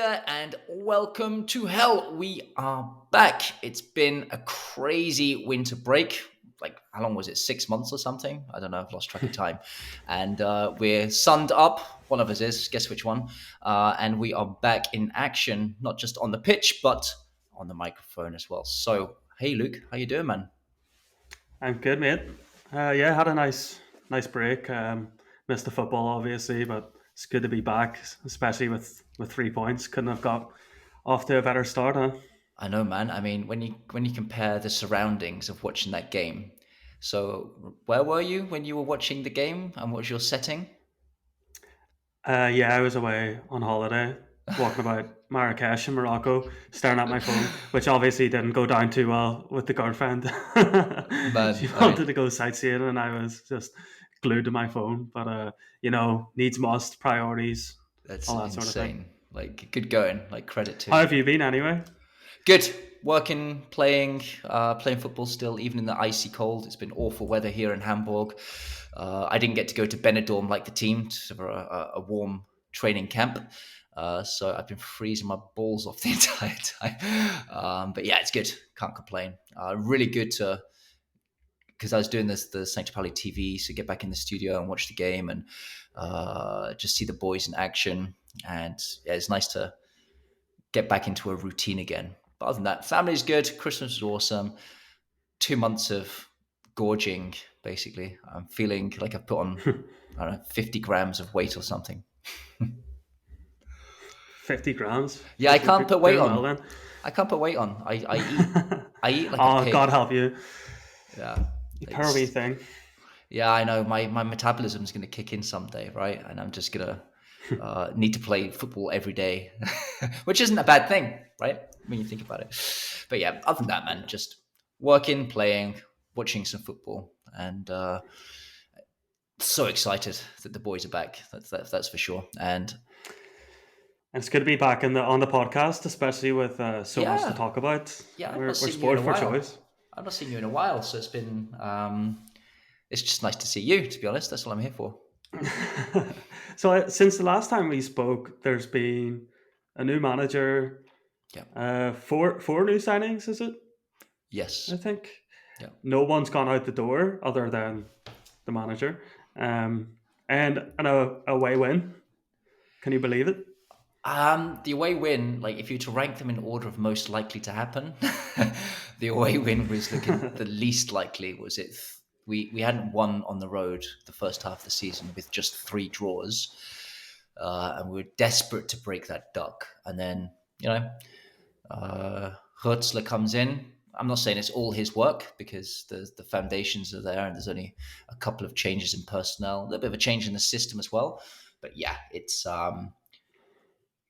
there, and welcome to hell. We are back. It's been a crazy winter break. Like, how long was it? 6 months or something? I don't know. I've lost track of time. And we're sunned up. One of us is. Guess which one? And we are back in action, not just on the pitch, but on the microphone as well. So, hey, Luke, how you doing, man? I'm good, mate. Yeah, had a nice break. Missed the football, obviously, but it's good to be back, especially with 3 points. Couldn't have got off to a better start, huh? I know, man. I mean, when you compare the surroundings of watching that game, so where were you when you were watching the game, and what was your setting? Yeah, I was away on holiday, walking about Marrakesh in Morocco, staring at my phone, which obviously didn't go down too well with the girlfriend. She Man, I wanted mean, to go sightseeing, and I was just glued to my phone. But needs must, priorities, that's all that sort of thing. insane. Like, good going. Like, credit to How you. have you been, anyway? Good. Working, playing football still, even in the icy cold. It's been awful weather here in Hamburg. I didn't get to go to Benidorm like the team for a warm training camp. So I've been freezing my balls off the entire time. But yeah, it's good. Can't complain. Really good to because I was doing the Saint Pauli TV, so get back in the studio and watch the game and just see the boys in action. And yeah, it's nice to get back into a routine again. But other than that, family's good. Christmas was awesome. 2 months of gorging, basically. I'm feeling like I've put on, I don't know, 50 grams of weight or something. 50 grams. Yeah, I You're can't put weight doing well on. then. I can't put weight on. I eat like a Oh, God pig. help you. Yeah. You poor wee It's thing. yeah, I know my metabolism's going to kick in someday, right? And I'm just going to need to play football every day, which isn't a bad thing, right? When you think about it. But yeah, other than that, man, just working, playing, watching some football, and so excited that the boys are back. That's for sure. And And it's good to be back on the podcast, especially with so much to yeah, talk about. yeah, I've not We're seen you in spoiled a for while. choice. I've not seen you in a while, so it's just nice to see you. To be honest, that's what I'm here for. So since the last time we spoke, there's been a new manager, Yeah. four new signings, is it? I Yes. think. Yeah. No one's gone out the door other than the manager. And a away win. Can you believe it? The away win, like if you were to rank them in order of most likely to happen, the away win was looking the least likely. Was it? We hadn't won on the road the first half of the season with just 3 draws, and we were desperate to break that duck. And then Hürzeler comes in. I'm not saying it's all his work because the foundations are there, and there's only a couple of changes in personnel, a little bit of a change in the system as well. But yeah, it's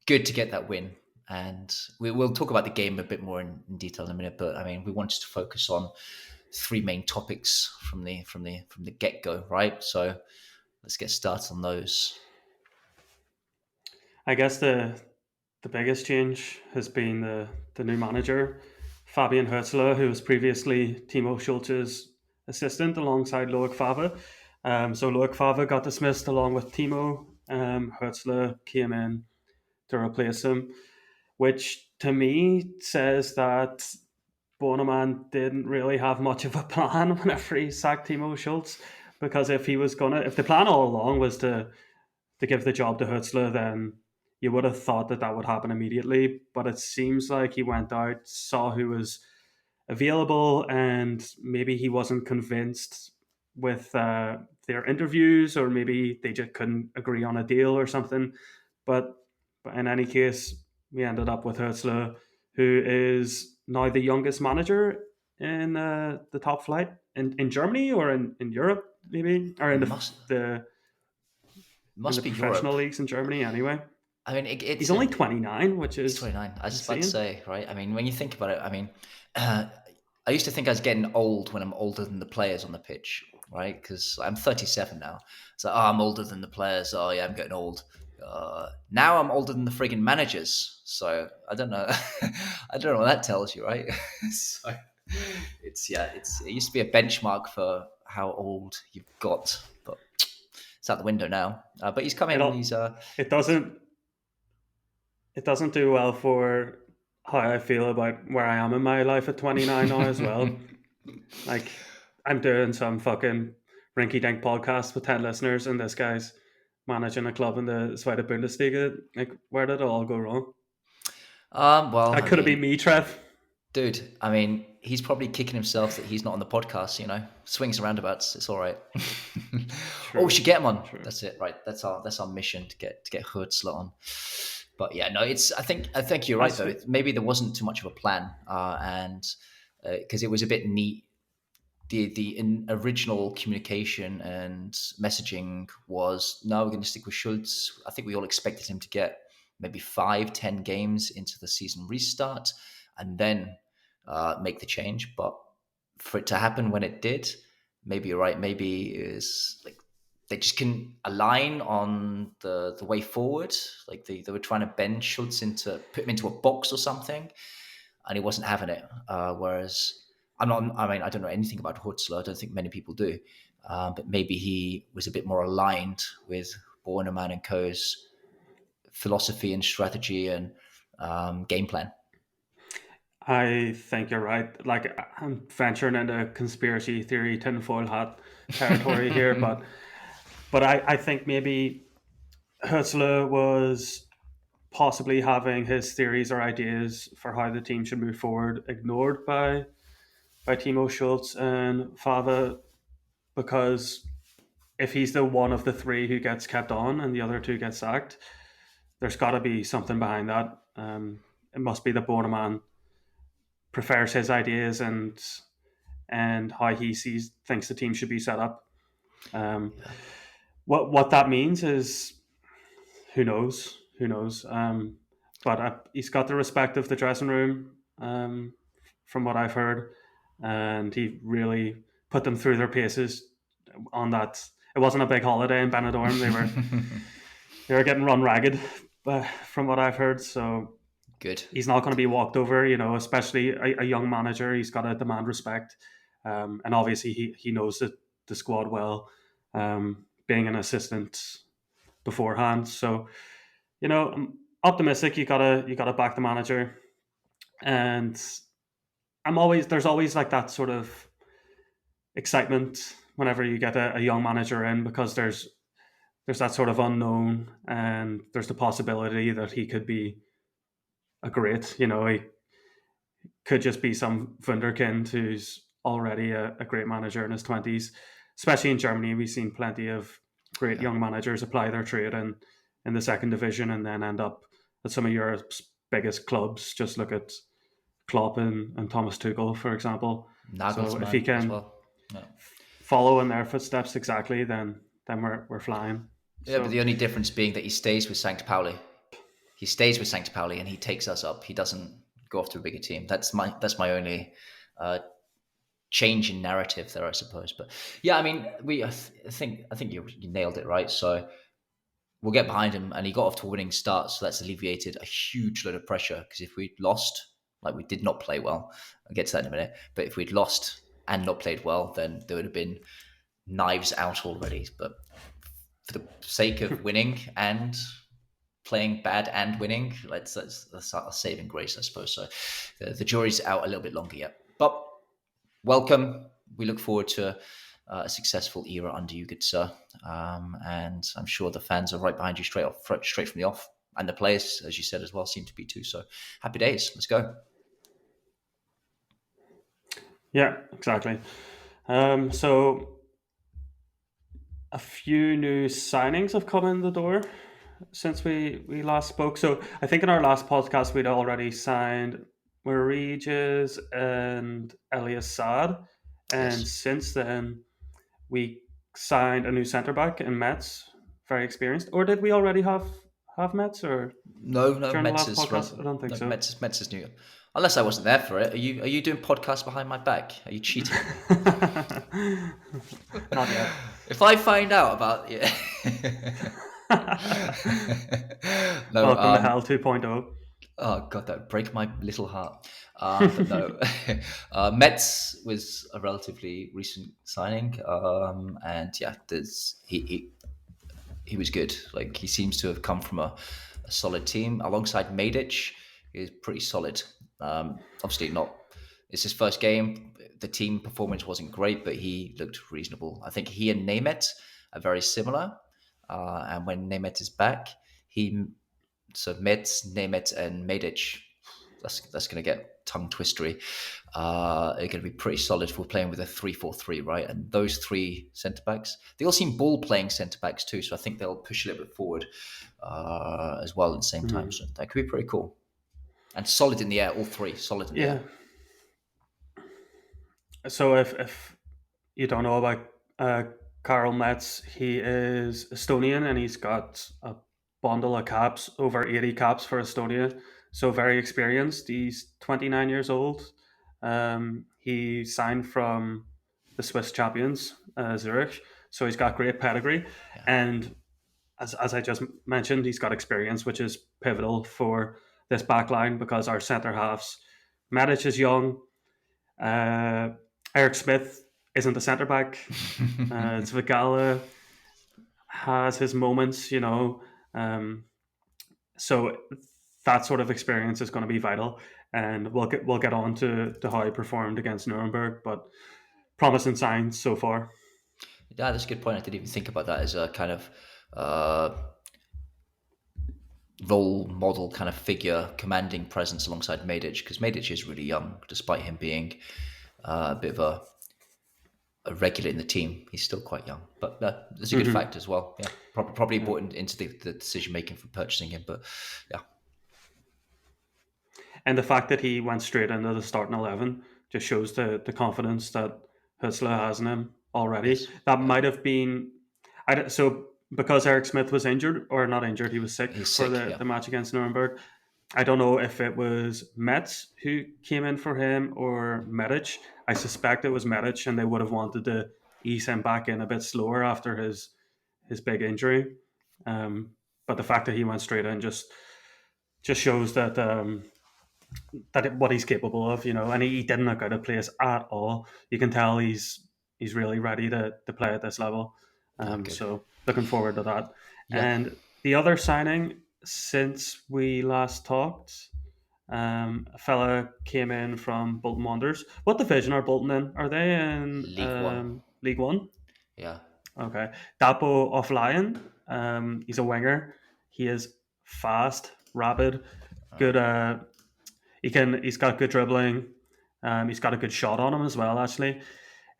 good to get that win. And will talk about the game a bit more in detail in a minute. But I mean, we wanted to focus on three main topics from the get go, right? So let's get started on those. I guess the biggest change has been the new manager, Fabian Hürzeler, who was previously Timo Schulz's assistant alongside Loic Favre. So Loic Favre got dismissed along with Timo. Hürzeler came in to replace him, which to me says that Bornemann didn't really have much of a plan whenever he sacked Timo Schultz. Because if the plan all along was to give the job to Hürzeler, then you would have thought that that would happen immediately. But it seems like he went out, saw who was available, and maybe he wasn't convinced with their interviews, or maybe they just couldn't agree on a deal or something. But, but in any case, we ended up with Hürzeler, who is now the youngest manager in the top flight in Germany or in Europe, maybe, or Must in must the be Europe. professional leagues in Germany anyway. I mean, He's it's only 29, which he's is 29. I was just about to insane. say, right? I mean, when you think about it, I mean, uh, I used to think I was getting old when I'm older than the players on the pitch, right? Because I'm 37 now. So, oh, I'm older than the players. Oh, yeah, I'm getting old. Now I'm older than the friggin' managers. So I don't know. I don't know what that tells you, right? So it used to be a benchmark for how old you've got, but it's out the window now. But he's come It in. all, it doesn't it doesn't do well for how I feel about where I am in my life at 29 now as well. Like, I'm doing some fucking rinky dink podcast with 10 listeners, and this guy's managing a club in the Zweite Bundesliga. Like, where did it all go wrong? Well, That I could have been mean, me, Trev. dude, I mean, he's probably kicking himself that he's not on the podcast, Swings and roundabouts, it's all right. Oh, we True, should get him on. true. That's it, right? That's our mission to get Hürzeler on. But yeah, no, I think you're right That's though. Maybe there wasn't too much of a plan, and because it was a bit neat. The original communication and messaging was, no, we're going to stick with Schultz. I think we all expected him to get maybe 5-10 games into the season restart and then make the change. But for it to happen when it did, maybe you're right. Maybe it was like they just couldn't align on the way forward. Like they were trying to bend Schultz put him into a box or something, and he wasn't having it. Whereas I'm not. I mean, I don't know anything about Hürzeler. I don't think many people do. But maybe he was a bit more aligned with Bornemann and Co.'s philosophy and strategy and game plan. I think you're right. Like, I'm venturing into conspiracy theory tinfoil hat territory here, but I think maybe Hutzler was possibly having his theories or ideas for how the team should move forward ignored by Timo Schultz and Fava, because if he's the one of the three who gets kept on and the other two get sacked, there's got to be something behind that. It must be that Bornemann prefers his ideas and how he thinks the team should be set up. Um, Yeah, what that means is who knows. But he's got the respect of the dressing room, from what I've heard, and he really put them through their paces on that. It wasn't a big holiday in Benidorm. They were getting run ragged, from what I've heard. So good. he's not going to be walked over. Especially a young manager. He's got to demand respect, and obviously he knows the squad well, being an assistant beforehand. So I'm optimistic. You gotta back the manager, and there's always like that sort of excitement whenever you get a young manager in, because there's that sort of unknown, and there's the possibility that he could be a great. He could just be some wunderkind who's already a great manager in his 20s. Especially in Germany, we've seen plenty of great Yeah, young managers apply their trade in the second division and then end up at some of Europe's biggest clubs. Just look at Klopp and Thomas Tuchel, for example. So if he Nagelsmann as can well. Yeah. follow in their footsteps exactly, then we're flying. Yeah, but So the only difference being that he stays with St. Pauli. He stays with St. Pauli and he takes us up. He doesn't go off to a bigger team. That's my only change in narrative there, I suppose. But yeah, I mean, I think you nailed it, right. So we'll get behind him, and he got off to a winning start, so that's alleviated a huge load of pressure. Because if we'd lost, like we did not play well, I'll get to that in a minute. But if we'd lost and not played well, then there would have been knives out already. But for the sake of winning and playing bad and winning, that's a saving grace, I suppose. So the jury's out a little bit longer yet. But welcome. We look forward to a successful era under you, good sir. And I'm sure the fans are right behind you straight from the off. And the players, as you said as well, seem to be too. So happy days. Let's go. yeah, exactly. So a few new signings have come in the door since we last spoke. So I think in our last podcast we'd already signed Mariges and Elias Saad, and Yes. since then we signed a new centre back in Metz, very experienced. Or did we already have Metz or No, during the Metz last is podcast? I don't think no so. Metz is new. Unless I wasn't there for it. Are you doing podcasts behind my back? Are you cheating? Not yet. If I find out about yeah. No, Welcome to Hell 2.0. oh god, that would break my little heart. But no, Metz was a relatively recent signing, and yeah, he was good. Like he seems to have come from a solid team alongside Medic. Is pretty solid. Obviously not. It's his first game. The team performance wasn't great, but he looked reasonable. I think he and Nemeth are very similar. And when Nemeth is back, he so Meds, Nemeth, and Medic. That's going to get tongue twistery. Are going to be pretty solid if we're playing with a 3-4-3, right? And those three centre backs, they all seem ball playing centre backs too. So I think they'll push a little bit forward as well at the same time. So that could be pretty cool. And solid in the air, all three solid in the air. So if you don't know about Karl Metz, he is Estonian and he's got a bundle of caps, over 80 caps for Estonia. So very experienced. He's 29 years old. He signed from the Swiss champions, Zurich. So he's got great pedigree. Yeah. And as I just mentioned, he's got experience, which is pivotal for this back line because our centre halves, Medic is young. Eric Smith isn't a centre back. Zvigala has his moments, you know. So that sort of experience is going to be vital, and we'll get on to how he performed against Nuremberg, but promising signs so far. Yeah, that's a good point. I didn't even think about that as a kind of role model kind of figure, commanding presence alongside Medic, because Medic is really young, despite him being a bit of a regular in the team. He's still quite young, but that's a good fact as well. Yeah, probably brought into the decision making for purchasing him, but yeah. And the fact that he went straight into the starting 11 just shows the confidence that Hürzeler has in him already. Yes. That might have been so because Eric Smith was injured, or not injured, he was sick for the match against Nuremberg. I don't know if it was Metz who came in for him or Medic. I suspect it was Medic, and they would have wanted to ease him back in a bit slower after his big injury. But the fact that he went straight in just shows that what he's capable of, you know. And he didn't look out of place at all. You can tell he's really ready to play at this level. So looking forward to that. Yeah. And the other signing since we last talked, a fella came in from Bolton Wanderers. What division are Bolton in? Are they in League One? League One? Yeah. Okay. Dapo Offline. He's a winger. He is fast, rapid, good. He's got good dribbling. He's got a good shot on him as well, actually,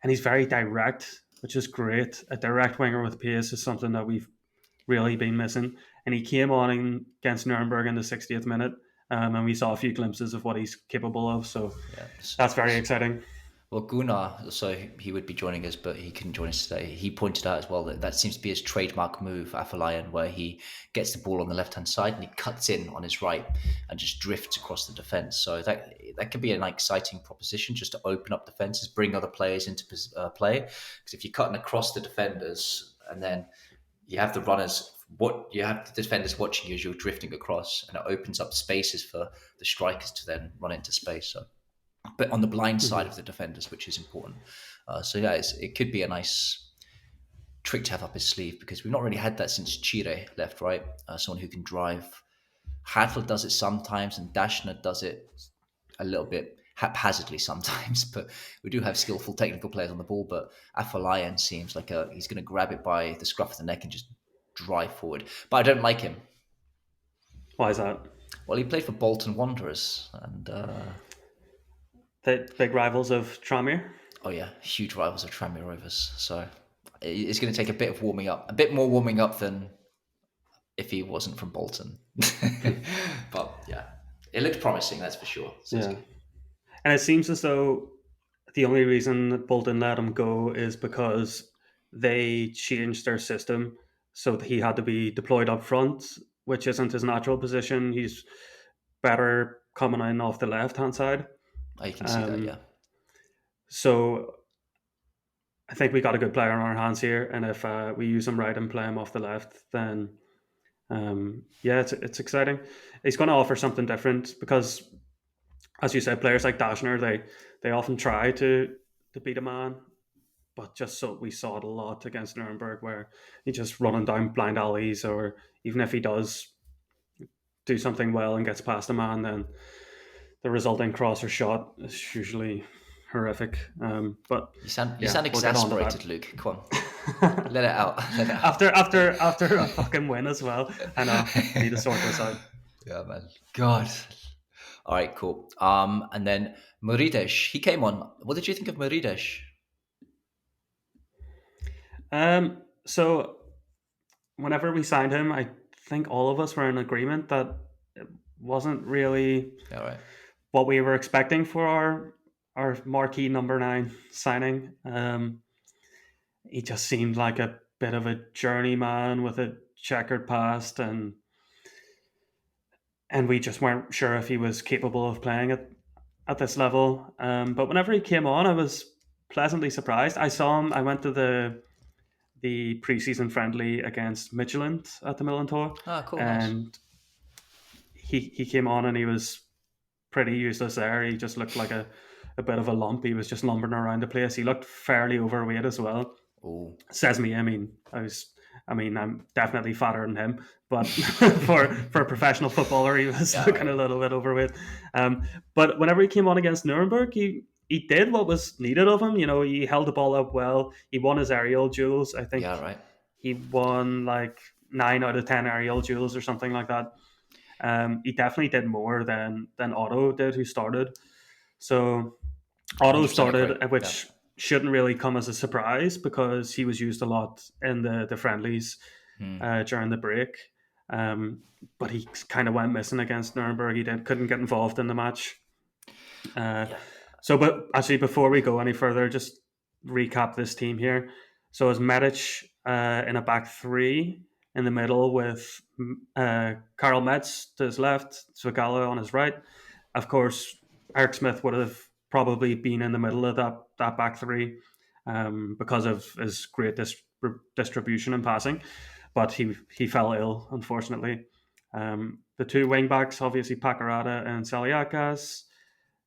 and he's very direct, which is great. A direct winger with pace is something that we've really been missing. And he came on against Nuremberg in the 60th minute, and we saw a few glimpses of what he's capable of. So that's very exciting. Well, Gunnar, so he would be joining us, but he couldn't join us today. He pointed out as well that seems to be his trademark move, Afolayan, where he gets the ball on the left-hand side and he cuts in on his right and just drifts across the defence. So that could be an exciting proposition, just to open up defences, bring other players into play. Because if you're cutting across the defenders and then you have the runners, you have the defenders watching you as you're drifting across, and it opens up spaces for the strikers to then run into space. So, but on the blind side of the defenders, which is important. So yeah, it could be a nice trick to have up his sleeve, because we've not really had that since Chire left, right? Someone who can drive. Hadl does it sometimes, and Dashner does it a little bit haphazardly sometimes, but we do have skillful technical players on the ball. But Afolayan seems like he's going to grab it by the scruff of the neck and just drive forward. But I don't like him. Why is that? Well, he played for Bolton Wanderers, and the big rivals of Tranmere. Oh yeah, huge rivals of Tranmere Rovers. So it's going to take a bit of warming up, a bit more warming up than if he wasn't from Bolton. But yeah, it looked promising, that's for sure. So yeah. And it seems as though the only reason that Bolton let him go is because they changed their system so that he had to be deployed up front, which isn't his natural position. He's better coming in off the left-hand side. I can see that, yeah. So I think we got a good player on our hands here, and if we use him right and play him off the left, then it's exciting. He's going to offer something different because, as you said, players like Dashner, they often try to beat a man, but just so we saw it a lot against Nuremberg, where he's just running down blind alleys, or even if he does do something well and gets past a man, then the resulting cross or shot is usually horrific. But You yeah, sound we'll get on to exasperated, Luke. Come on, that. let it out. Let it out. after a fucking win as well. I know. I need to sort this out. Yeah, man. God. All right, cool. And then Muridesh, he came on. What did you think of Muridesh? So whenever we signed him, I think all of us were in agreement that it wasn't really All right. what we were expecting for our marquee number 9 signing. He just seemed like a bit of a journeyman with a checkered past, and we just weren't sure if he was capable of playing at this level. But whenever he came on, I was pleasantly surprised. I saw him. I went to the preseason friendly against Midtjylland at the Millantor, Ah, cool, nice. and he came on and he was pretty useless there. He just looked like a bit of a lump. He was just lumbering around the place. He looked fairly overweight as well. Oh, Says me. I'm definitely fatter than him, but for a professional footballer, he was yeah, looking right. a little bit overweight. But whenever he came on against Nuremberg, he did what was needed of him. You know, he held the ball up well. He won his aerial duels. I think Yeah, right. he won like 9 out of 10 aerial duels or something like that. He definitely did more than Otto did, who started. So Otto 100% agree. started, Yeah. which shouldn't really come as a surprise because he was used a lot in the friendlies Hmm. during the break. Um, but he kind of went missing against Nuremberg. He couldn't get involved in the match. Uh, Yeah. but actually, before we go any further, just recap this team here. So it's Medic in a back three in the middle with Karl Metz to his left, Svigala on his right. Of course, Eric Smith would have probably been in the middle of that back three because of his great distribution and passing, but he fell ill, unfortunately. The two wing backs, obviously Pacarada and Saliakas.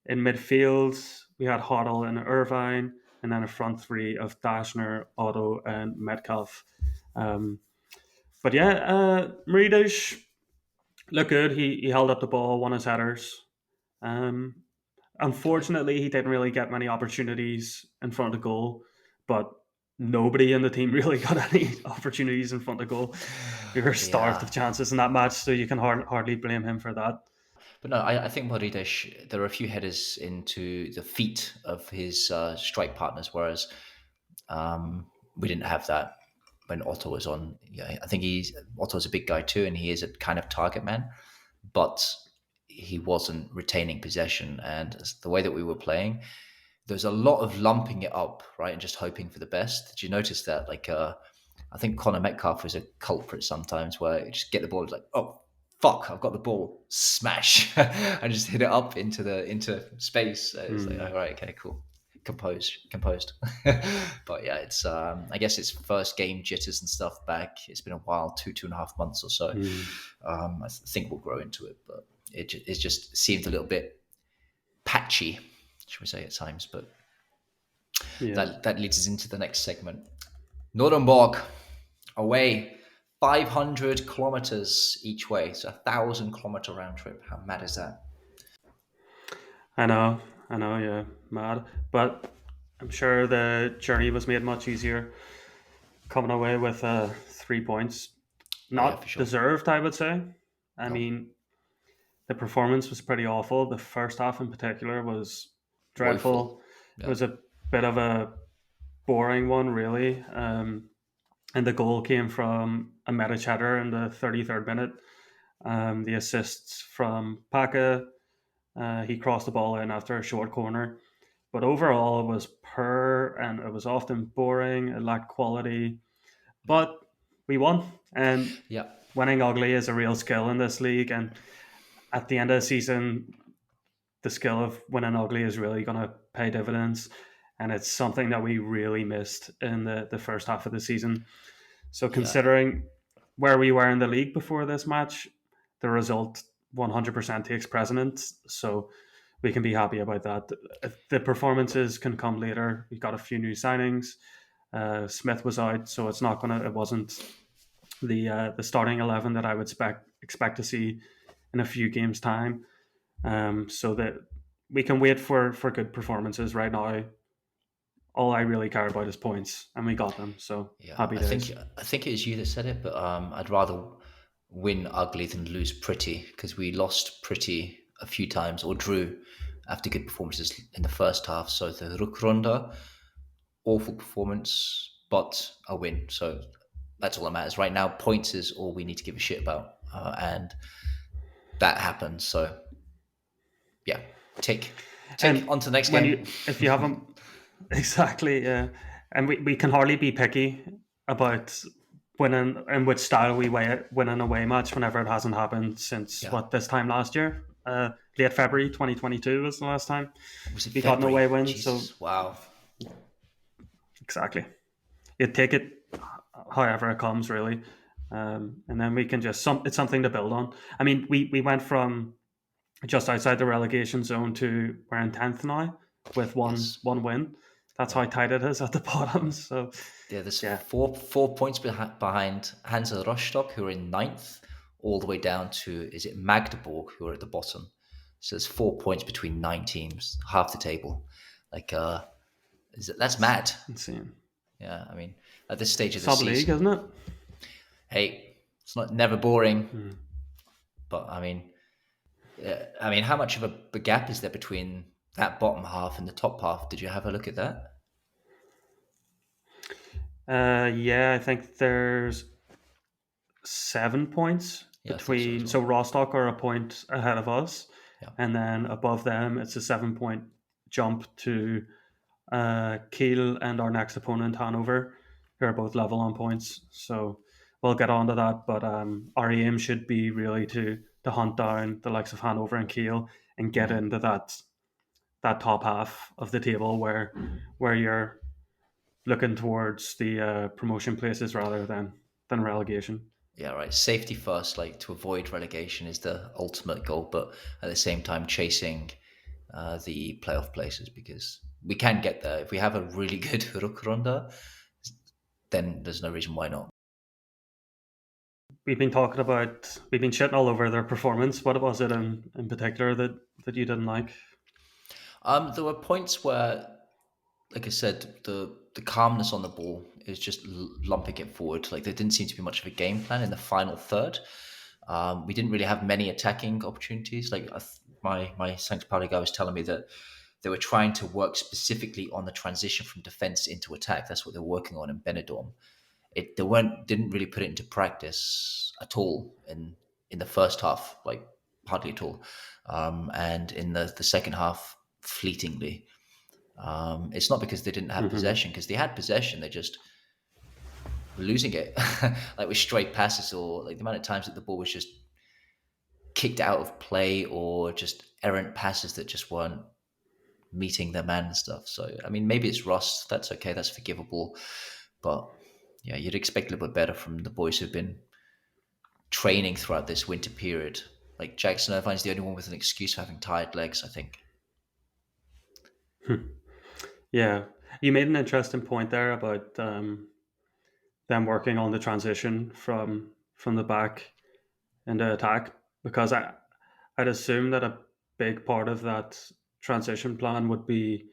In midfield, we had Hoddle and Irvine, and then a front three of Dashner, Otto, and Metcalf. Um, but yeah, Meridish looked good. He held up the ball, won his headers. Um, Okay. Unfortunately, he didn't really get many opportunities in front of goal, but nobody in the team really got any opportunities in front of goal. We were starved Yeah. of chances in that match, so you can hardly blame him for that. But no, I think Moridesh, there are a few headers into the feet of his strike partners, whereas we didn't have that when Otto was on. Yeah, I think Otto's a big guy too, and he is a kind of target man, but he wasn't retaining possession. And the way that we were playing, there's a lot of lumping it up, right, and just hoping for the best. Did you notice that? Like, I think Connor Metcalf was a culprit sometimes, where you just get the ball, it's like, oh fuck, I've got the ball, smash, and just hit it up into space. It's like, Mm, all right, okay, cool, composed. But yeah, it's I guess it's first game jitters and stuff back. It's been a while, 2.5 months or so. mm, I think we'll grow into it, but it just seemed a little bit patchy, should we say, at times. But yeah. that leads us into the next segment. Nuremberg away 500 kilometers each way, so 1,000 kilometer round trip. How mad is that? I know, yeah, mad. But I'm sure the journey was made much easier coming away with 3 points. Oh yeah, for Not sure. deserved, I would say. I No, mean, the performance was pretty awful. The first half in particular was woeful. dreadful. It Yeah, was a bit of a boring one, really. And the goal came from a Medic header in the 33rd minute. The assists from Paka. He crossed the ball in after a short corner. But overall, it was poor and it was often boring. It lacked quality. yeah, But we won. And yeah, winning ugly is a real skill in this league. And at the end of the season, the skill of winning ugly is really going to pay dividends. And it's something that we really missed in the first half of the season. So, yeah, considering where we were in the league before this match, the result 100% takes precedence. So, we can be happy about that. The performances can come later. We got a few new signings. Smith was out, so it wasn't the starting 11 that I would expect to see in a few games' time, so that we can wait for good performances. Right now, all I really care about is points, and we got them. So Yeah, happy days. I think it was you that said it, but I'd rather win ugly than lose pretty because we lost pretty a few times or drew after good performances in the first half. So the Rückrunde, awful performance, but a win. So that's all that matters right now. Points is all we need to give a shit about, and that happened. So yeah, tick And on to the next when game. you, if you haven't exactly, yeah, and we can hardly be picky about winning and which style we win an away match whenever it hasn't happened since Yeah, what this time last year. Late February 2022 was the last time was it we got an away February? win. So Jesus, wow. exactly, you take it however it comes, really, and then we can just it's something to build on. I mean, we went from just outside the relegation zone to we're in 10th now with Yes. one win. That's Yeah. how tight it is at the bottom. Yeah. So Yeah, there's yeah. four points behind Hansa Rostock, who are in ninth, all the way down to is it Magdeburg, who are at the bottom. So there's 4 points between nine teams, half the table. Like, that's It's mad. insane. Yeah, I mean, at this stage of the Sub league, season, isn't it? hey, it's not never boring, Hmm. but I mean, how much of a gap is there between that bottom half and the top half? Did you have a look at that? Yeah, I think there's 7 points Yeah, I thought so as between. So well. Rostock are a point ahead of us, Yeah. and then above them it's a 7 point jump to Kiel and our next opponent Hannover, who are both level on points. So we'll get on to that, but our aim should be really to hunt down the likes of Hanover and Kiel and get Mm. into that top half of the table where you're looking towards the promotion places rather than relegation. Yeah, right. Safety first, like to avoid relegation, is the ultimate goal, but at the same time, chasing the playoff places because we can get there if we have a really good Rückrunde. Then there's no reason why not. We've been shitting all over their performance. What was it in particular that you didn't like? There were points where, like I said, the calmness on the ball is just lumping it forward. Like there didn't seem to be much of a game plan in the final third. We didn't really have many attacking opportunities. Like my St. Pauli guy was telling me that they were trying to work specifically on the transition from defense into attack. That's what they're working on in Benidorm. They weren't didn't really put it into practice at all in the first half, like hardly at all, and in the second half, fleetingly. It's not because they didn't have Hmm. possession, because they had possession. They just were losing it, like with straight passes or like the amount of times that the ball was just kicked out of play or just errant passes that just weren't meeting their man and stuff. So I mean, maybe it's rust. That's okay. That's forgivable. But yeah, you'd expect a little bit better from the boys who've been training throughout this winter period. Like Jackson Irvine's the only one with an excuse for having tired legs, I think. Yeah, you made an interesting point there about them working on the transition from the back into attack because I'd assume that a big part of that transition plan would be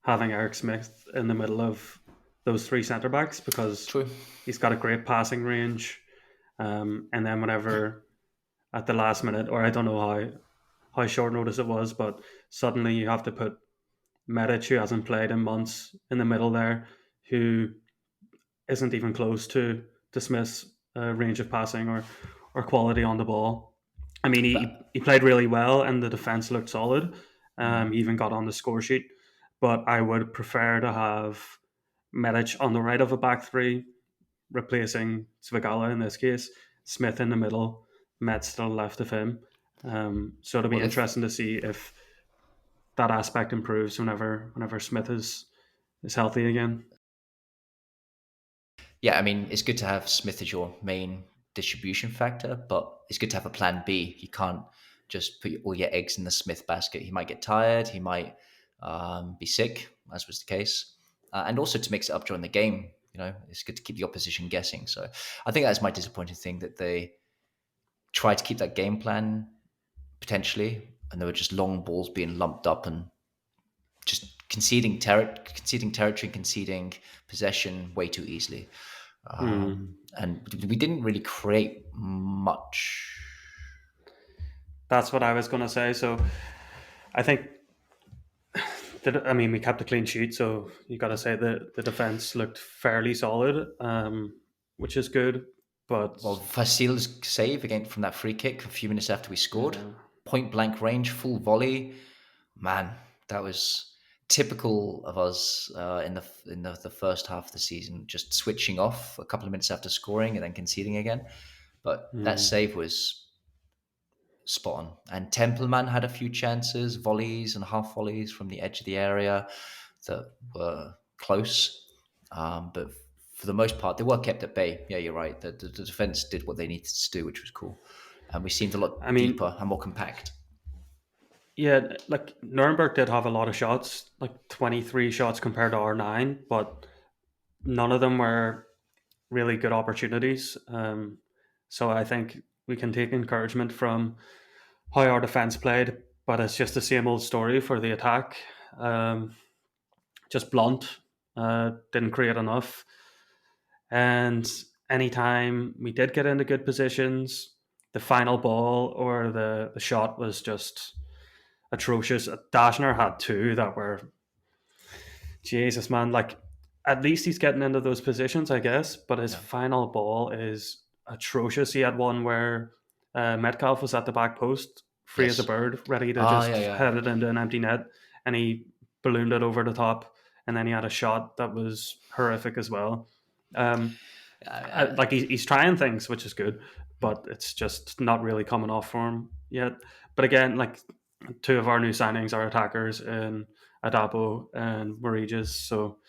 having Eric Smith in the middle of those three centre backs because True. he's got a great passing range, and then whenever at the last minute, or I don't know how short notice it was, but suddenly you have to put Medic, who hasn't played in months, in the middle there, who isn't even close to Smith's range of passing or quality on the ball. I mean, But he played really well and the defense looked solid. mm, He even got on the score sheet, but I would prefer to have Medic on the right of a back three, replacing Svigala in this case, Smith in the middle, Met still left of him. So it'll be well, if interesting to see if that aspect improves whenever Smith is healthy again. yeah, I mean, it's good to have Smith as your main distribution factor, but it's good to have a plan B. You can't just put all your eggs in the Smith basket. He might get tired. He might be sick, as was the case, and also to mix it up during the game. You know, it's good to keep the opposition guessing. So I think that's my disappointing thing that they try to keep that game plan potentially, and there were just long balls being lumped up and just conceding territory, conceding possession way too easily. Mm. And we didn't really create much. That's what I was going to say. So I think that, I mean, we kept a clean sheet, so you got to say that the defense looked fairly solid, which is good. But Well, Vasil's save again from that free kick a few minutes after we scored, yeah, point blank range, full volley. Man, that was typical of us in the first half of the season, just switching off a couple of minutes after scoring and then conceding again. But that mm, save was spot on. And Templeman had a few chances, volleys and half volleys from the edge of the area that were close. But for the most part, they were kept at bay. Yeah, you're right. The defense did what they needed to do, which was cool. And we seemed a I lot mean, deeper and more compact. yeah, like Nuremberg did have a lot of shots, like 23 shots compared to our 9, but none of them were really good opportunities. So I think we can take encouragement from how our defense played, but it's just the same old story for the attack. Um, just blunt, didn't create enough. And anytime we did get into good positions, the final ball or the shot was just atrocious. Dashner had two that were, Jesus, man, like at least he's getting into those positions, I guess, but his Yeah. final ball is atrocious. He had one where Metcalf was at the back post, free as a Yes. bird, ready to Ah, yeah, just yeah. head it into an empty net, and he ballooned it over the top. And then he had a shot that was horrific as well. Um, I, like he's trying things, which is good, hmm. but it's just not really coming off for him yet. But again, like two of our new signings are attackers in Adapo and Mariges, so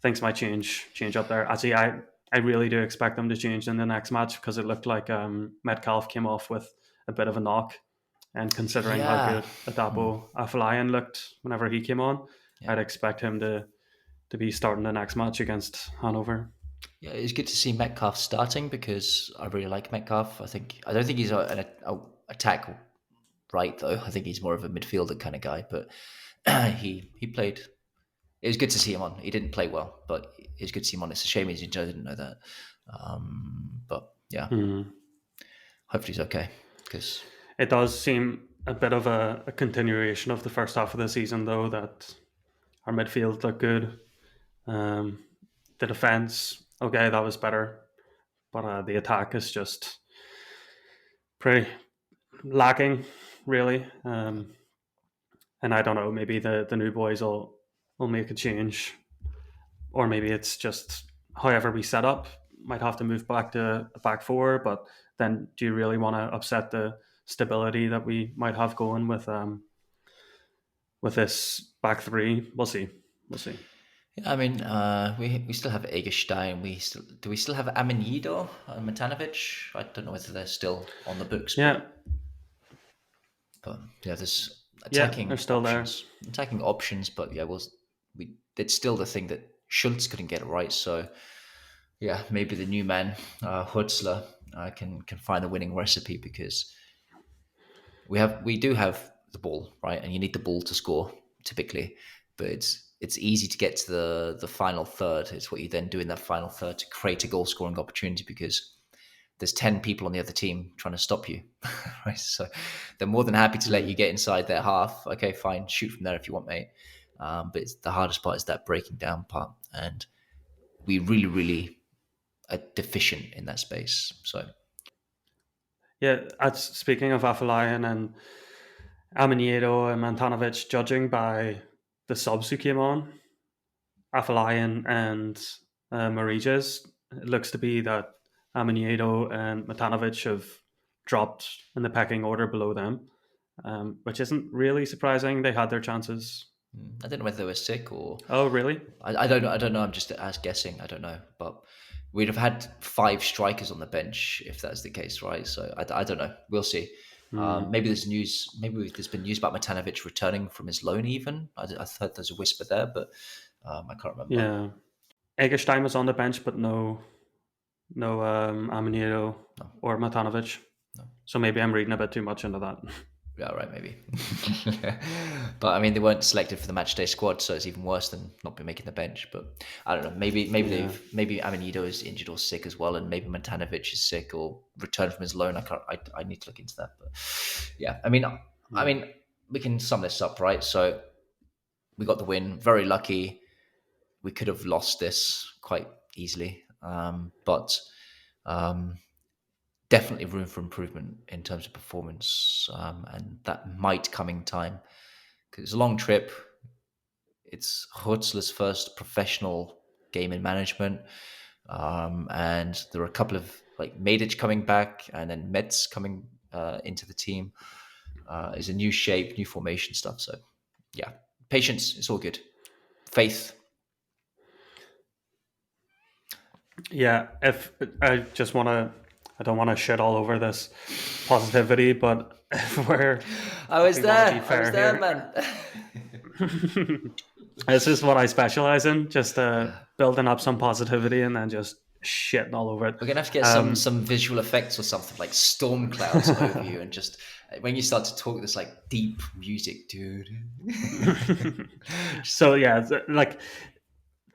things might change up there. Actually, I really do expect them to change in the next match because it looked like Metcalf came off with a bit of a knock, and considering how Yeah. good Hmm. Adapo Afalayan looked whenever he came on, Yeah. I'd expect him to be starting the next match against Hanover. Yeah, it's good to see Metcalf starting because I really like Metcalf. I don't think he's an attack right though. I think he's more of a midfielder kind of guy. But he played. It was good to see him on. He didn't play well, but it was good to see him on. It's a shame I didn't know that. But yeah, Hmm. hopefully he's okay because It does seem a bit of a continuation of the first half of the season, though, that our midfield looked good. Um, the defense, okay, that was better, but the attack is just pretty lacking, really. And I don't know, maybe the new boys will make a change, or maybe it's just however we set up. Might have to move back to a back four, but then do you really want to upset the stability that we might have going with this back three? We'll see. We'll see. yeah, I mean, we still have Egerstein. We still have Amenido and Matanovic. I don't know whether they're still on the books, Yeah, but yeah, there's yeah, they're still there. attacking options. But yeah, we it's still the thing that Schultz couldn't get it right. So yeah, maybe the new man Hürzeler can find the winning recipe because we do have the ball, right, and you need the ball to score typically, but it's easy to get to the final third. It's what you then do in that final third to create a goal scoring opportunity because there's 10 people on the other team trying to stop you, right? So they're more than happy to let you Mm. get inside their half. Okay, fine, shoot from there if you want, mate. But the hardest part is that breaking down part, and we really are deficient in that space. So Yeah, speaking of Afalayan and Amaniero and Mantanovic, judging by the subs who came on, Afalayan and Mariges, it looks to be that Amaniero and Matanovic have dropped in the pecking order below them, which isn't really surprising. They had their chances. I don't know whether they were sick or Oh, really? I don't know. I don't know. I'm just as guessing. I don't know, but we'd have had five strikers on the bench if that's the case, right? So I don't know. We'll see. Hmm. Maybe there's news. There's been news about Matanovic returning from his loan. Even I thought there's a whisper there, but I can't remember. Yeah. Egerstein was on the bench, but no Amaniero No, or Matanovic. no. So maybe I'm reading a bit too much into that. Yeah, right, maybe. But I mean, they weren't selected for the matchday squad, so it's even worse than not being making the bench. But I don't know. Maybe Yeah. maybe Amanido is injured or sick as well, and maybe Matanovic is sick or returned from his loan. I can't. I need to look into that. But yeah, I Yeah. mean, we can sum this up, right? So we got the win. Very lucky. We could have lost this quite easily, but um, definitely room for improvement in terms of performance, and that might come in time because it's a long trip. It's Hürzeler's first professional game in management, and there are a couple of like Medic coming back, and then Metz coming into the team. Is a new shape, new formation stuff. So yeah, patience. It's all good. Faith. Yeah, if I just want to, I don't want to shit all over this positivity, but if we want to be I was fair there, here, man. this is what I specialize in, just building up some positivity and then just shitting all over it. We're gonna have to get Um, some visual effects or something like storm clouds over you, and just when you start to talk, this like deep music, dude. so yeah, like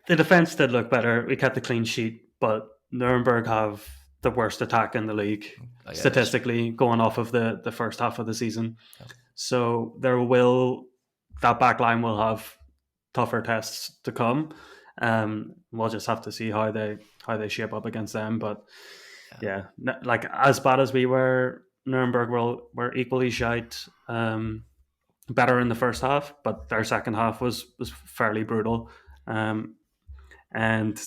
the defense did look better. We kept a clean sheet, but Nuremberg have the worst attack in the league Oh yeah, that's true. statistically, going off of the first half of the season. Yeah. So that back line will have tougher tests to come. We'll just have to see how they shape up against them. But Yeah. yeah, like as bad as we were, Nuremberg were equally shite. Better in the first half, but their second half was fairly brutal. Um, and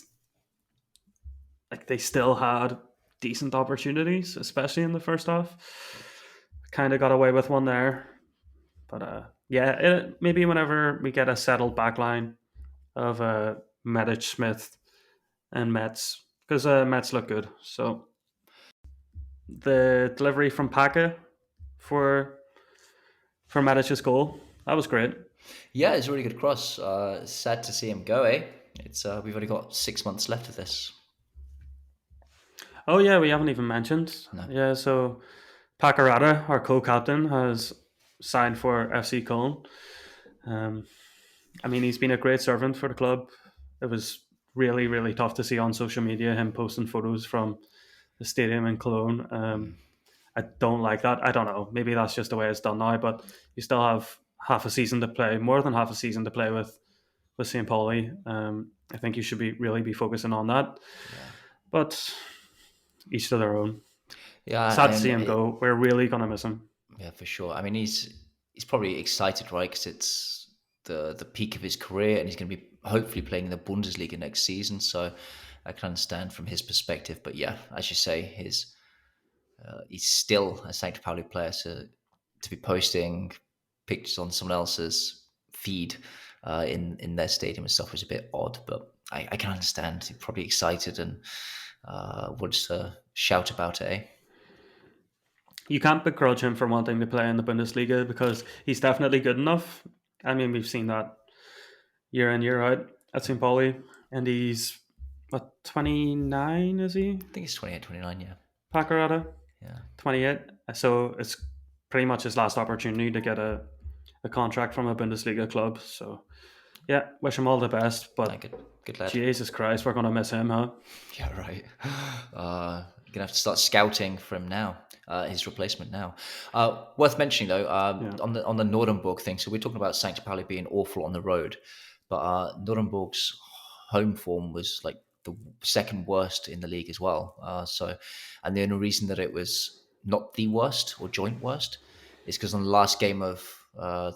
like they still had decent opportunities, especially in the first half. Kind of got away with one there, but yeah, maybe whenever we get a settled backline of Medic, Smith, and Metz, because Metz look good. So the delivery from Paka for Medic's goal, that was great. Yeah, it's a really good cross. Sad to see him go, eh? It's we've only got 6 months left of this. Oh yeah, we haven't even mentioned. No. Yeah, so Pacarata, our co-captain, has signed for FC Cologne. Um, I mean, he's been a great servant for the club. It was really, really tough to see on social media him posting photos from the stadium in Cologne. I don't like that. I don't know. Maybe that's just the way it's done now. But you still have half a season to play, more than half a season to play with St. Pauli. I think you should be focusing on that. Yeah. But each to their own. Yeah, Sad to see and him go. We're really gonna miss him. yeah, for sure. I mean, he's probably excited, right? Because it's the peak of his career, and he's going to be hopefully playing in the Bundesliga next season. So I can understand from his perspective. But yeah, as you say, he's still a Saint Pauli player, so to be posting pictures on someone else's feed in their stadium and stuff was a bit odd. But I can understand. He's probably excited and wants to shout about it. Eh? You can't begrudge him for wanting to play in the Bundesliga because he's definitely good enough. I mean, we've seen that year in year out at St. Pauli, and he's what 29 is he? I think it's 28, 29, yeah. Pacarata Yeah. 28. So it's pretty much his last opportunity to get a contract from a Bundesliga club. So yeah, wish him all the best. No, But good lad. Jesus Christ, we're gonna miss him, huh? Yeah, right. You're gonna have to start scouting for him now. His replacement now. Worth mentioning though, Yeah. on the Nuremberg thing. So we're talking about St. Pauli being awful on the road, but Nuremberg's home form was like the second worst in the league as well. And the only reason that it was not the worst or joint worst is because on the last game of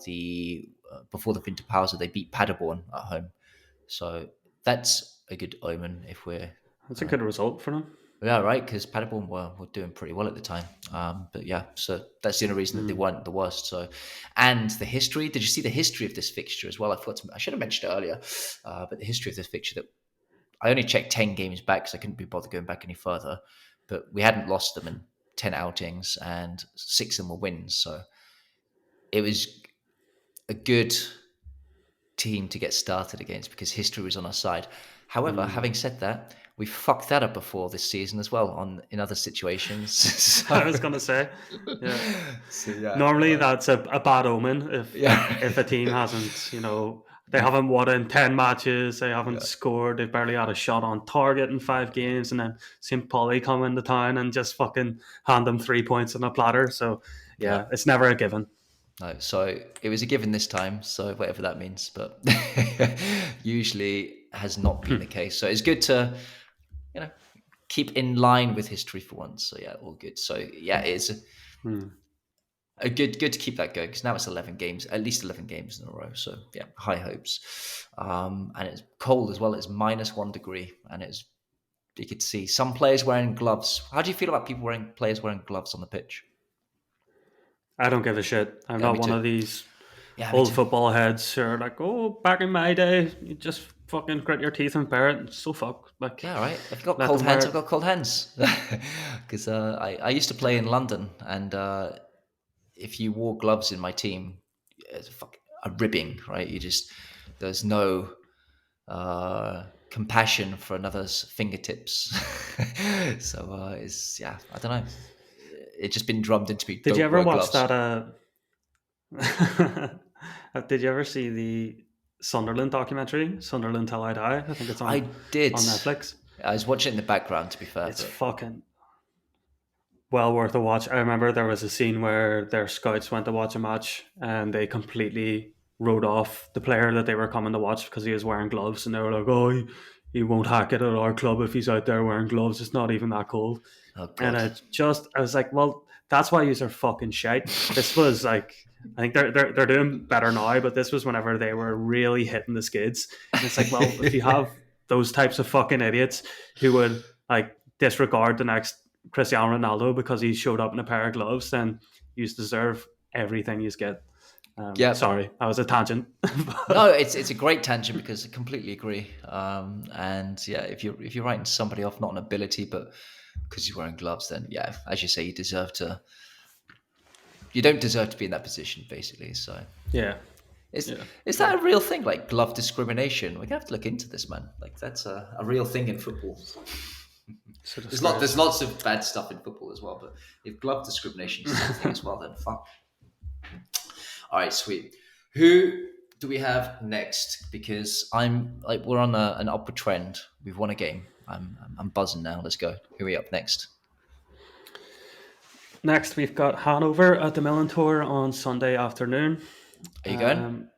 the before the winter pause, they beat Paderborn at home. So that's a good omen if we're That's a uh, good result for them. yeah, right, because Paderborn were doing pretty well at the time. But yeah, so that's the only reason that they Mm. weren't the worst. So, and the history. Did you see the history of this fixture as well? I should have mentioned it earlier, but the history of this fixture that I only checked 10 games back because I couldn't be bothered going back any further. But we hadn't lost them in 10 outings, and 6 of them were wins. So it was a good team to get started against because history was on our side. However, Mm. having said that, we fucked that up before this season as well in other situations. I was gonna say, yeah. So yeah, Normally, that's a bad omen if a yeah, team hasn't, they we haven't won in 10 matches, they haven't yeah, scored, they've barely had a shot on target in 5 games, and then St. Pauli come into town and just fucking hand them 3 points on a platter. So yeah. yeah, it's never a given. No, so it was a given this time, so whatever that means, but usually has not been the Hmm. case. So it's good to, you know, keep in line with history for once. So yeah, all good. So yeah, it's Hmm. a good to keep that going because now it's 11 games, at least 11 games in a row. So yeah, high hopes. And it's cold as well. It's -1 degree, and it's you could see some players wearing gloves. How do you feel about players wearing gloves on the pitch? I don't give a shit. I'm Yeah, not me one too. of these Yeah, me old too. football heads who are like, oh, back in my day, you just fucking grit your teeth and bear it. So fuck. Like, Yeah, right. If you've got let cold them wear hands, I've it. got cold hands. Because I used to play Yeah. in London, and if you wore gloves in my team, it's a ribbing, right? There's no compassion for another's fingertips. So it's yeah, I don't know. It's just been drummed into me. Did you Don't ever wear watch gloves. that? Did you ever see the Sunderland documentary, Sunderland Till I Die? I think it's I did. on Netflix. I was watching it in the background, to be fair, It's but fucking well worth a watch. I remember there was a scene where their scouts went to watch a match and they completely wrote off the player that they were coming to watch because he was wearing gloves, and they were like, "Oh, he won't hack it at our club if he's out there wearing gloves. It's not even that cold." oh And god, I was like, well, that's why yous are fucking shite. This was like, I think they're doing better now, but this was whenever they were really hitting the skids. And it's like, well, if you have those types of fucking idiots who would like disregard the next Cristiano Ronaldo because he showed up in a pair of gloves, then you deserve everything you get. yeah. Sorry, that was a tangent. No, it's a great tangent because I completely agree. And yeah, if you're writing somebody off not on ability, but because you're wearing gloves, then yeah, as you say, you deserve to. You don't deserve to be in that position, basically. So Yeah, is yeah, is yeah. that a real thing? Like glove discrimination? We're gonna have to look into this, man. Like that's a real thing in football. It's a There's disgrace. lots of bad stuff in football as well, but if glove discrimination is something as well, then fuck. All right, sweet. Who do we have next? Because I'm like we're on an upward trend. We've won a game. I'm buzzing now. Let's go. Who are we up next? Next, we've got Hanover at the Millen Tour on Sunday afternoon. Are you going? Um,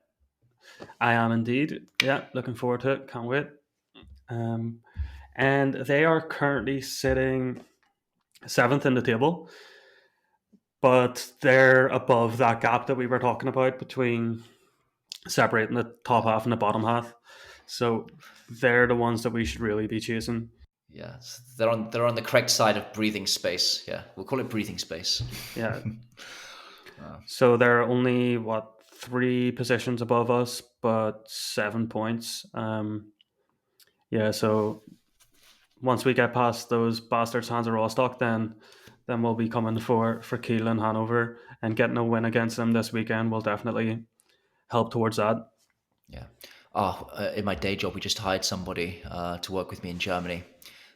I am indeed. Yeah, looking forward to it. Can't wait. Um, and they are currently sitting seventh in the table, but they're above that gap that we were talking about between separating the top half and the bottom half. So they're the ones that we should really be chasing. Yeah, so they're on the correct side of breathing space. Yeah, we'll call it breathing space. Yeah. Uh, So they're only what 3 positions above us, but 7 points. Yeah. So once we get past those bastards Hansa Rostock, then we'll be coming for Kiel and Hanover, and getting a win against them this weekend will definitely help towards that. yeah. Oh, in my day job, we just hired somebody to work with me in Germany.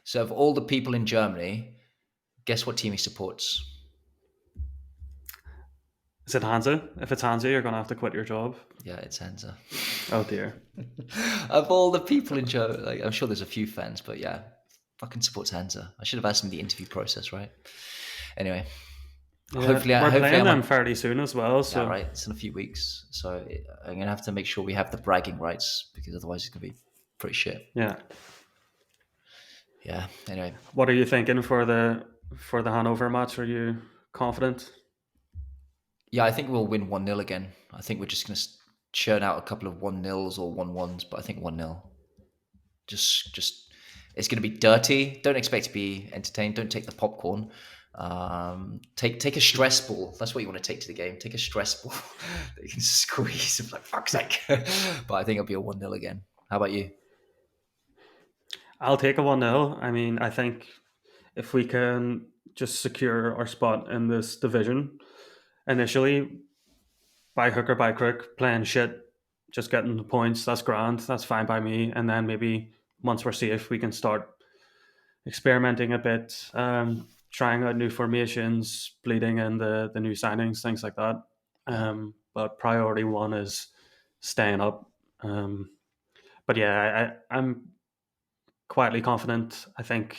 So of all the people in Germany, guess what team he supports? Is it Hansa? If it's Hansa, you're gonna have to quit your job. Yeah, it's Hansa. Oh dear. Of all the people in Germany, like, I'm sure there's a few fans, but yeah, fucking supports Hansa. I should have asked him the interview process, right? Anyway, Yeah, we're hopefully playing I'm them a, fairly soon as well. yeah, So right. It's in a few weeks, so I'm gonna have to make sure we have the bragging rights because otherwise it's gonna be pretty shit. yeah, Yeah. Anyway, what are you thinking for the Hanover match? Are you confident? yeah, I think we'll win 1-0 again. I think we're just gonna churn out a couple of 1-0s or 1-1s, but I think 1-0. Just it's going to be dirty. Don't expect to be entertained. Don't take the popcorn. Take a stress ball. That's what you want to take to the game. Take a stress ball that you can squeeze. I'm like fuck's sake. But I think it'll be a 1-0 again. How about you? I'll take a 1-0. I mean, I think if we can just secure our spot in this division initially, by hook or by crook, playing shit, just getting the points, that's grand. That's fine by me. And then maybe once we're safe, we can start experimenting a bit, trying out new formations, bleeding in the new signings, things like that. Yeah. But priority one is staying up. Um, but yeah, I'm quietly confident. I think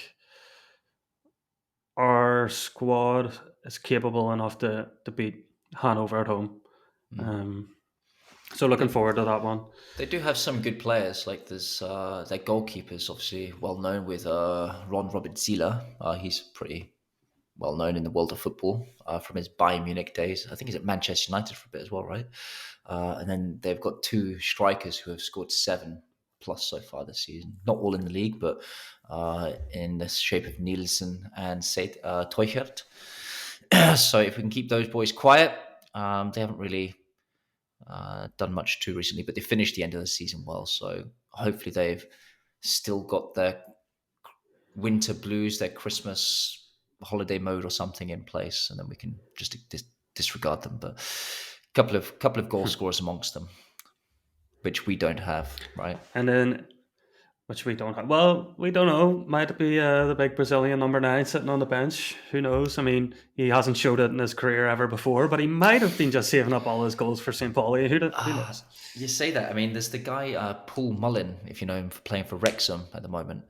our squad is capable enough to beat Hanover at home. Mm. Um, so looking They forward to that one. they do have some good players. Like there's their goalkeeper's obviously well known with Ron Robert Zieler. He's pretty well known in the world of football from his Bayern Munich days. I think he's at Manchester United for a bit as well, right? And then they've got two strikers who have scored 7+ so far this season. Not all in the league, but in the shape of Nielsen and Seyd Teuchert. So if we can keep those boys quiet, they haven't really done much too recently, but they finished the end of the season well. So hopefully they've still got their winter blues, their Christmas holiday mode or something in place, and then we can just disregard them. But couple of goal scorers amongst them, which we don't have, right? And then, which we don't have. Well, we don't know. Might be the big Brazilian number 9 sitting on the bench. Who knows? I mean, he hasn't showed it in his career ever before, but he might have been just saving up all his goals for St. Pauli. Who knows? You say that. I mean, there's the guy Paul Mullin, if you know him, for playing for Wrexham at the moment.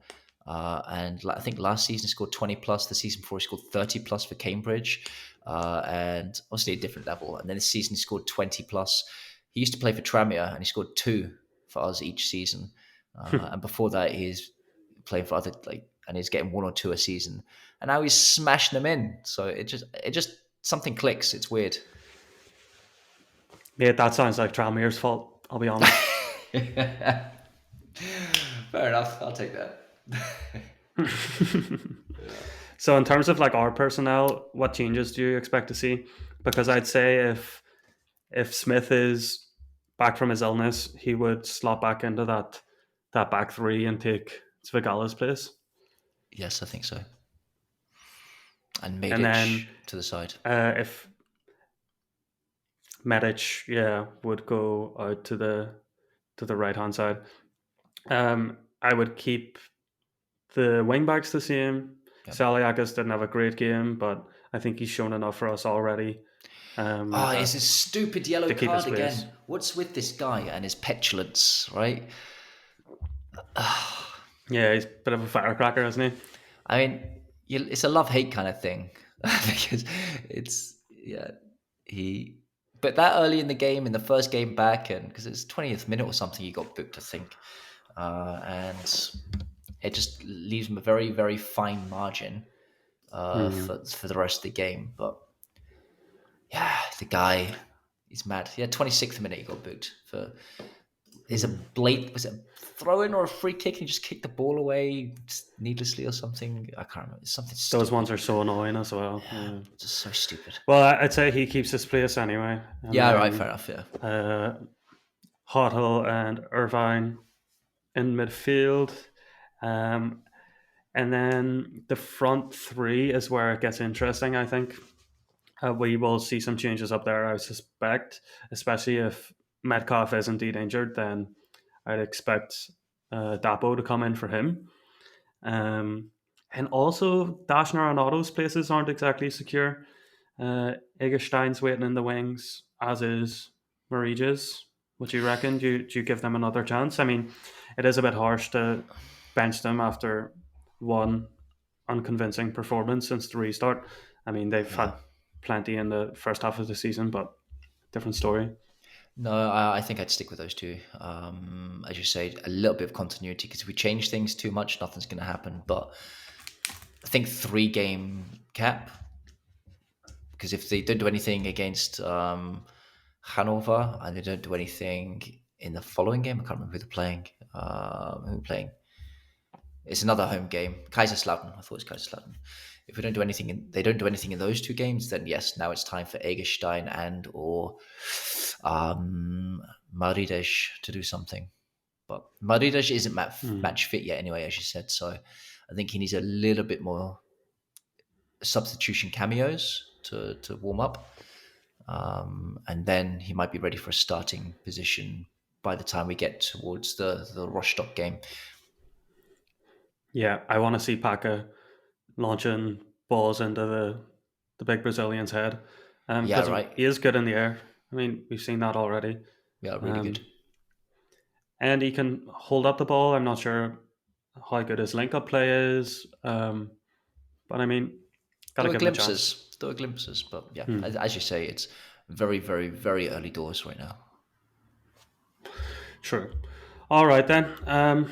And I think last season he scored 20+. The season before he scored 30+ for Cambridge, and obviously a different level. And then this season he scored 20+. He used to play for Tranmere and he scored 2 for us each season. And before that, he's playing for other and he's getting 1 or 2 a season. And now he's smashing them in. So it just something clicks. It's weird. Mate, that sounds like Tranmere's fault. I'll be honest. Fair enough. I'll take that. So, in terms of like our personnel, what changes do you expect to see? Because I'd say if Smith is back from his illness, he would slot back into that back three and take Svigala's place. Yes, I think so. And And Medic then to the side. if Medic, yeah, would go out to the right hand side, I would keep the wing backs the same. Yep. Saliakas didn't have a great game, but I think he's shown enough for us already. Oh, it's a That stupid yellow to keep his card place. again. What's with this guy and his petulance, right? Yeah, he's a bit of a firecracker, isn't he? I mean, it's a love-hate kind of thing because it's yeah he. But that early in the game, in the first game back, and because it's 20th minute or something, he got booked, I think, and it just leaves him a very very fine margin Hmm. for the rest of the game. But yeah, the guy, he's mad. Yeah, 26th minute he got booked for is a was it a throw in or a free kick and he just kicked the ball away just needlessly or something? I can't remember. It's something Those stupid. ones are so annoying as well. Yeah, Yeah. just so stupid. Well, I'd say he keeps his place anyway, and Yeah, right, fair then enough. Yeah, uh, Hoddle and Irvine in midfield, um, and then the front three is where it gets interesting. I think we will see some changes up there. I suspect, especially if Metcalf is indeed injured, then I'd expect Dapo to come in for him. And also, Dashner and Otto's places aren't exactly secure. Egerstein's waiting in the wings, as is Marija's. What do you reckon? Do you give them another chance? I mean, it is a bit harsh to bench them after one unconvincing performance since the restart. I mean, they've yeah. had plenty in the first half of the season, but different story. No, I think I'd stick with those two. As you say, a little bit of continuity because if we change things too much, nothing's going to happen. But I think 3 game cap because if they don't do anything against Hannover and they don't do anything in the following game, I can't remember who they're playing. Who they're playing? It's another home game. Kaiserslautern. I thought it was Kaiserslautern. If we don't do anything, they don't do anything in those 2 games, then yes, now it's time for Egerstein and or Marides to do something. But Marides isn't Hmm. match fit yet, anyway, as you said. So I think he needs a little bit more substitution cameos to warm up, and then he might be ready for a starting position by the time we get towards the Rostock game. Yeah, I want to see Paca launching balls into the big Brazilian's head, Yeah, because right. he is good in the air. I mean, we've seen that already. Yeah, really good. Um, and he can hold up the ball. I'm not sure how good his link up play is, but I mean, There gotta were give him a chance. glimpses. There were glimpses, but yeah, Hmm. as you say, it's very, very, very early doors right now. True. All right then.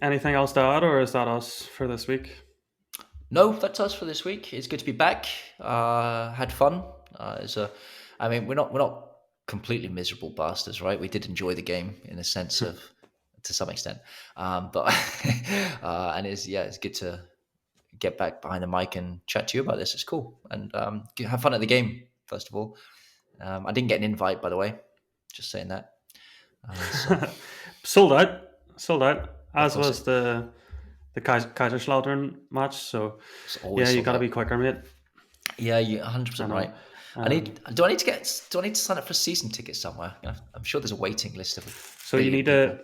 Anything else to add, or is that us for this week? No, that's us for this week. It's good to be back. Had fun. I mean, we're not completely miserable bastards, right? We did enjoy the game in a sense of, to some extent, but and it's good to get back behind the mic and chat to you about this. It's cool and have fun at the game. First of all, I didn't get an invite, by the way. Just saying that. So Sold out. Sold out. of As course, was the Kaiserslautern match. So it's yeah, always you sold got to be out. quicker, mate. Yeah, you're I 100% know. right. Um, Do I need to sign up for season tickets somewhere? I'm sure there's a waiting list of a so billion people.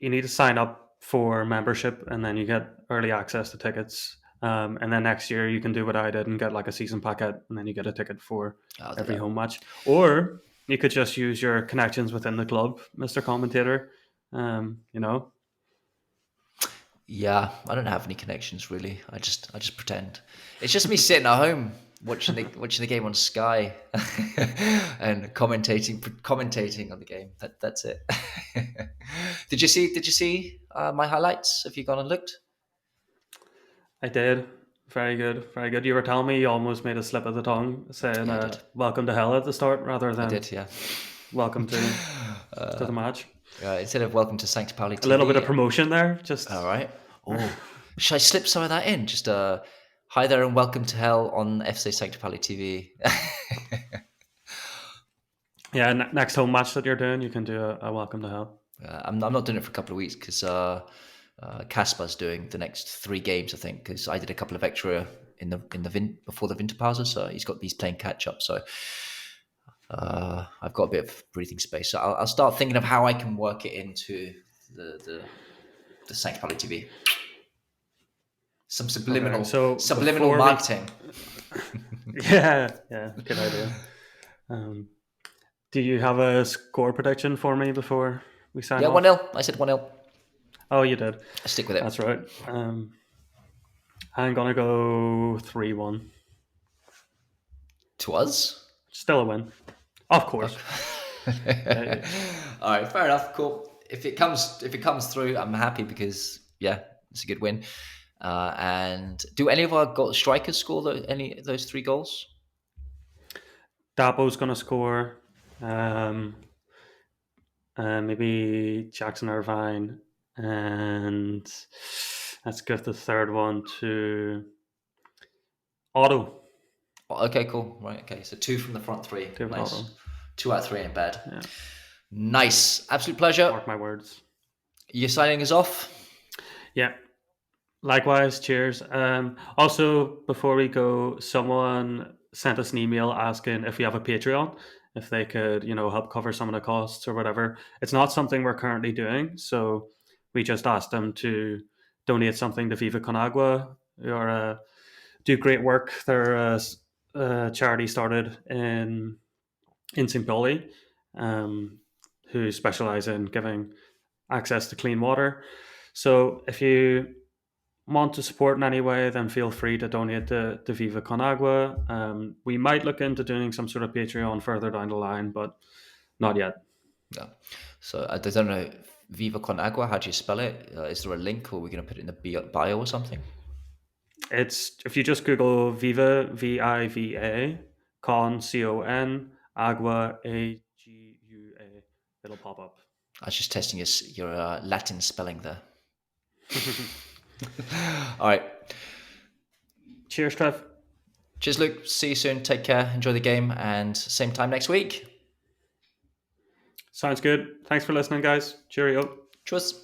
you need to sign up for membership, and then you get early access to tickets. And then next year you can do what I did and get like a season packet, and then you get a ticket for I'll do every that. home match. Or you could just use your connections within the club, Mister Commentator. You know, Yeah, I don't have any connections really. I just pretend. It's just me sitting at home watching the game on Sky and commentating on the game. That's it. Did you see my highlights? Have you gone and looked? I did. Very good, very good. You were telling me you almost made a slip of the tongue saying Yeah, I did. "Welcome to hell" at the start rather I than did. Yeah. "Welcome to the match." Instead of welcome to Sancta Pauli A little bit of TV. promotion there, just All right. Oh, should I slip some of that in? Just hi there and welcome to hell on FC Sancta Pauli TV. yeah. Next home match that you're doing, you can do a "Welcome to hell." I'm not doing it for a couple of weeks because Kaspar's doing the next 3 games, I think, because I did a couple of extra before the winter pauses, so he's playing catch up. So I've got a bit of breathing space. So I'll start thinking of how I can work it into the Sancta Pauli TV. Some Okay, subliminal so subliminal before we, marketing. yeah, good idea. Um, do you have a score prediction for me before we sign Yeah, 1 off? 0 I said 1-0. Oh, you did. I stick with That's it. right. I'm gonna go 3-1. To us? Still a win, of course. Okay. All right, fair enough. Cool. If it comes through, I'm happy because yeah, it's a good win. And do any of our strikers score any of those 3 goals? Dabo's gonna score. Um, Maybe Jackson Irvine, and let's give the third one to Otto. Okay, cool. Right. Okay, so 2 from the front 3. David Otto. Nice. 2 out of 3 in bed. Yeah, Nice. Absolute pleasure. mark my words. You're signing us off. Yeah. Likewise, cheers. Also, before we go, someone sent us an email asking if we have a Patreon, if they could, help cover some of the costs or whatever. It's not something we're currently doing, so we just asked them to donate something to Viva Con Agua, or do great work. They're a charity started in St. Pauli, who specialize in giving access to clean water. So if you want to support in any way, then feel free to donate to Viva Con Agua. We might look into doing some sort of Patreon further down the line, but not yet. Yeah. So I don't know. Viva Con Agua. How do you spell it? Is there a link, or are we going to put it in the bio or something? It's if you just Google Viva VIVA Con CON Agua AGUA, it'll pop up. I was just testing your Latin spelling there. All right. Cheers, Trev. Cheers, Luke. See you soon. Take care. Enjoy the game, and same time next week. Sounds good. Thanks for listening, guys. Cheerio. Tschüss.